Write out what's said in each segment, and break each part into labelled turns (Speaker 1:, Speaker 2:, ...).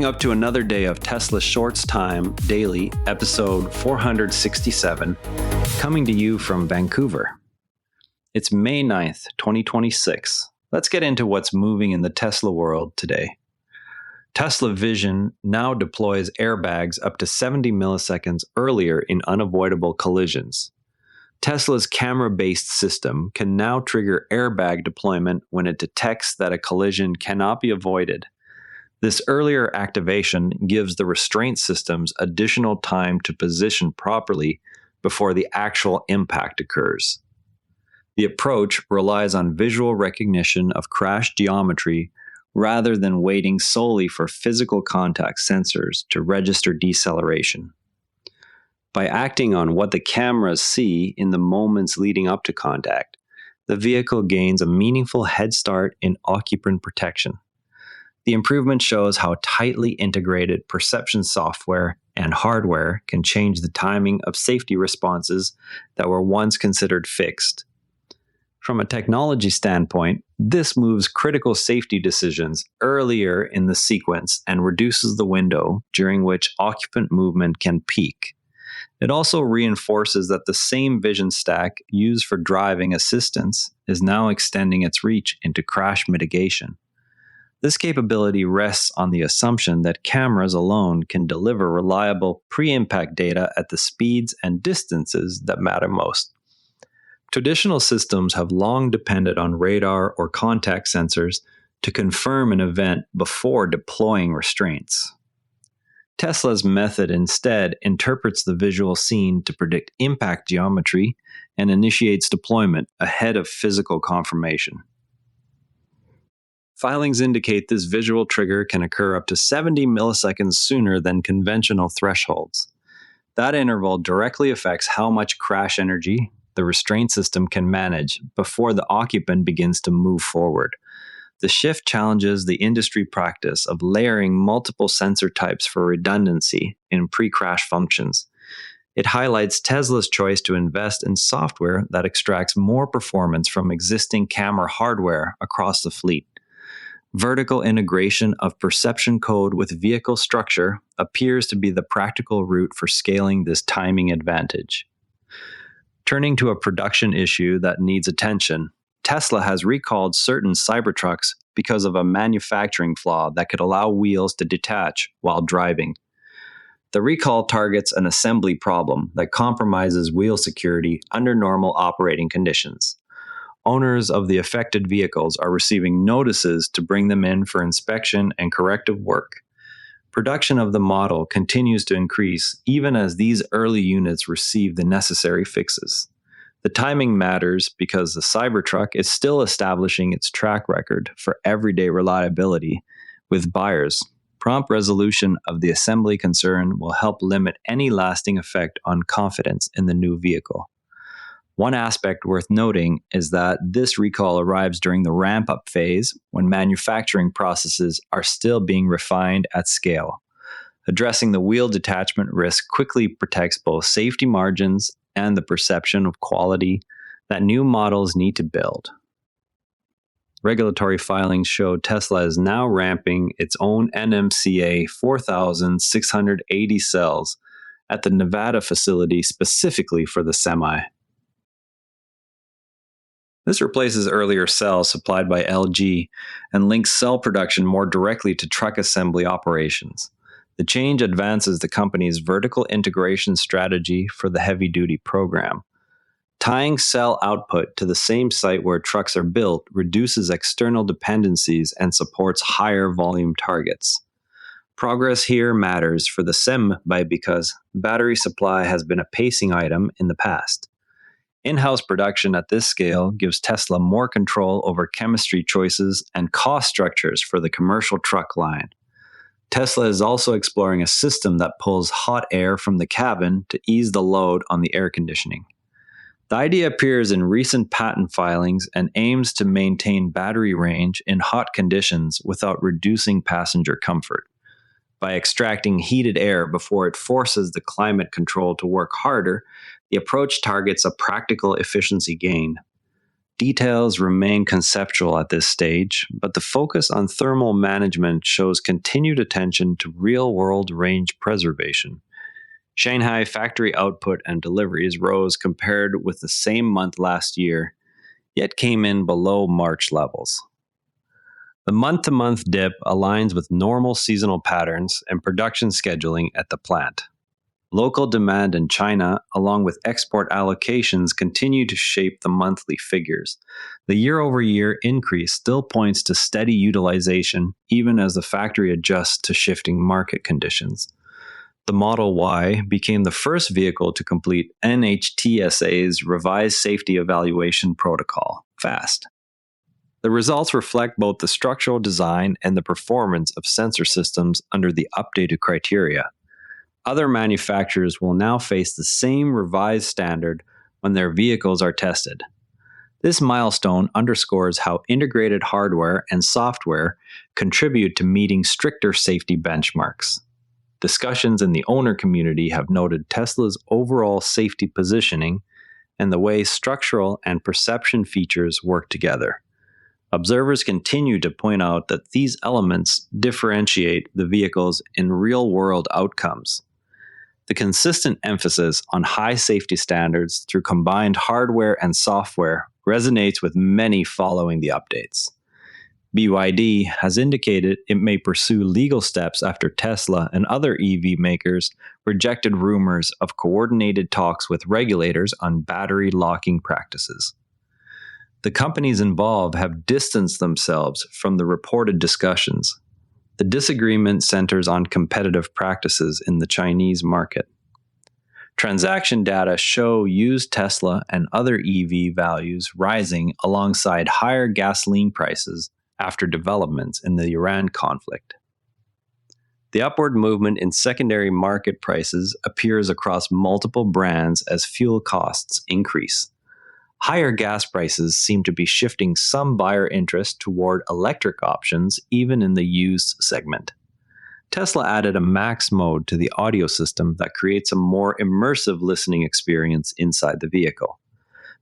Speaker 1: up to another day of Tesla Shorts Time Daily, episode 467, coming to you from Vancouver. It's May 9th, 2026. Let's get into what's moving in the Tesla world today. Tesla Vision now deploys airbags up to 70 milliseconds earlier in unavoidable collisions. Tesla's camera-based system can now trigger airbag deployment when it detects that a collision cannot be avoided. This earlier activation gives the restraint systems additional time to position properly before the actual impact occurs. The approach relies on visual recognition of crash geometry rather than waiting solely for physical contact sensors to register deceleration. By acting on what the cameras see in the moments leading up to contact, the vehicle gains a meaningful head start in occupant protection. The improvement shows how tightly integrated perception software and hardware can change the timing of safety responses that were once considered fixed. From a technology standpoint, this moves critical safety decisions earlier in the sequence and reduces the window during which occupant movement can peak. It also reinforces that the same vision stack used for driving assistance is now extending its reach into crash mitigation. This capability rests on the assumption that cameras alone can deliver reliable pre-impact data at the speeds and distances that matter most. Traditional systems have long depended on radar or contact sensors to confirm an event before deploying restraints. Tesla's method instead interprets the visual scene to predict impact geometry and initiates deployment ahead of physical confirmation. Filings indicate this visual trigger can occur up to 70 milliseconds sooner than conventional thresholds. That interval directly affects how much crash energy the restraint system can manage before the occupant begins to move forward. The shift challenges the industry practice of layering multiple sensor types for redundancy in pre-crash functions. It highlights Tesla's choice to invest in software that extracts more performance from existing camera hardware across the fleet. Vertical integration of perception code with vehicle structure appears to be the practical route for scaling this timing advantage. Turning to a production issue that needs attention, Tesla has recalled certain Cybertrucks because of a manufacturing flaw that could allow wheels to detach while driving. The recall targets an assembly problem that compromises wheel security under normal operating conditions. Owners of the affected vehicles are receiving notices to bring them in for inspection and corrective work. Production of the model continues to increase even as these early units receive the necessary fixes. The timing matters because the Cybertruck is still establishing its track record for everyday reliability with buyers. Prompt resolution of the assembly concern will help limit any lasting effect on confidence in the new vehicle. One aspect worth noting is that this recall arrives during the ramp-up phase when manufacturing processes are still being refined at scale. Addressing the wheel detachment risk quickly protects both safety margins and the perception of quality that new models need to build. Regulatory filings show Tesla is now ramping its own NMCA 4,680 cells at the Nevada facility specifically for the Semi. This replaces earlier cells supplied by LG and links cell production more directly to truck assembly operations. The change advances the company's vertical integration strategy for the heavy-duty program. Tying cell output to the same site where trucks are built reduces external dependencies and supports higher volume targets. Progress here matters for the Semi because battery supply has been a pacing item in the past. In-house production at this scale gives Tesla more control over chemistry choices and cost structures for the commercial truck line. Tesla is also exploring a system that pulls hot air from the cabin to ease the load on the air conditioning. The idea appears in recent patent filings and aims to maintain battery range in hot conditions without reducing passenger comfort. By extracting heated air before it forces the climate control to work harder, the approach targets a practical efficiency gain. Details remain conceptual at this stage, but the focus on thermal management shows continued attention to real-world range preservation. Shanghai factory output and deliveries rose compared with the same month last year, yet came in below March levels. The month-to-month dip aligns with normal seasonal patterns and production scheduling at the plant. Local demand in China, along with export allocations, continue to shape the monthly figures. The year-over-year increase still points to steady utilization, even as the factory adjusts to shifting market conditions. The Model Y became the first vehicle to complete NHTSA's Revised Safety Evaluation Protocol, FAST. The results reflect both the structural design and the performance of sensor systems under the updated criteria. Other manufacturers will now face the same revised standard when their vehicles are tested. This milestone underscores how integrated hardware and software contribute to meeting stricter safety benchmarks. Discussions in the owner community have noted Tesla's overall safety positioning and the way structural and perception features work together. Observers continue to point out that these elements differentiate the vehicles in real-world outcomes. The consistent emphasis on high safety standards through combined hardware and software resonates with many following the updates. BYD has indicated it may pursue legal steps after Tesla and other EV makers rejected rumors of coordinated talks with regulators on battery locking practices. The companies involved have distanced themselves from the reported discussions. The disagreement centers on competitive practices in the Chinese market. Transaction data show used Tesla and other EV values rising alongside higher gasoline prices after developments in the Iran conflict. The upward movement in secondary market prices appears across multiple brands as fuel costs increase. Higher gas prices seem to be shifting some buyer interest toward electric options, even in the used segment. Tesla added a max mode to the audio system that creates a more immersive listening experience inside the vehicle.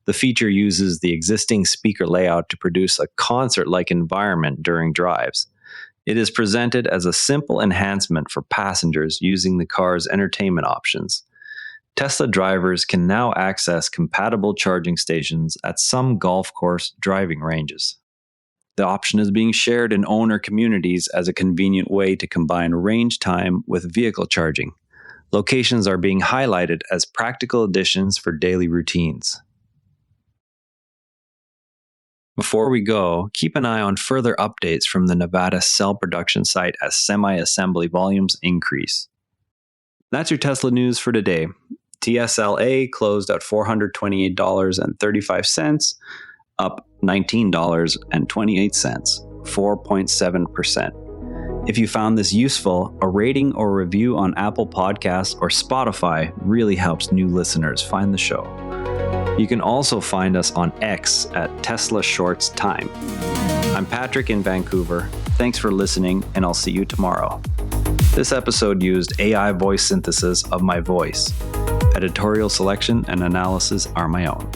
Speaker 1: The feature uses the existing speaker layout to produce a concert-like environment during drives. It is presented as a simple enhancement for passengers using the car's entertainment options. Tesla drivers can now access compatible charging stations at some golf course driving ranges. The option is being shared in owner communities as a convenient way to combine range time with vehicle charging. Locations are being highlighted as practical additions for daily routines. Before we go, keep an eye on further updates from the Nevada cell production site as semi-assembly volumes increase. That's your Tesla news for today. TSLA closed at $428.35, up $19.28, 4.7%. If you found this useful, a rating or review on Apple Podcasts or Spotify really helps new listeners find the show. You can also find us on X at Tesla Shorts Time. I'm Patrick in Vancouver. Thanks for listening, and I'll see you tomorrow. This episode used AI voice synthesis of my voice. Editorial selection and analysis are my own.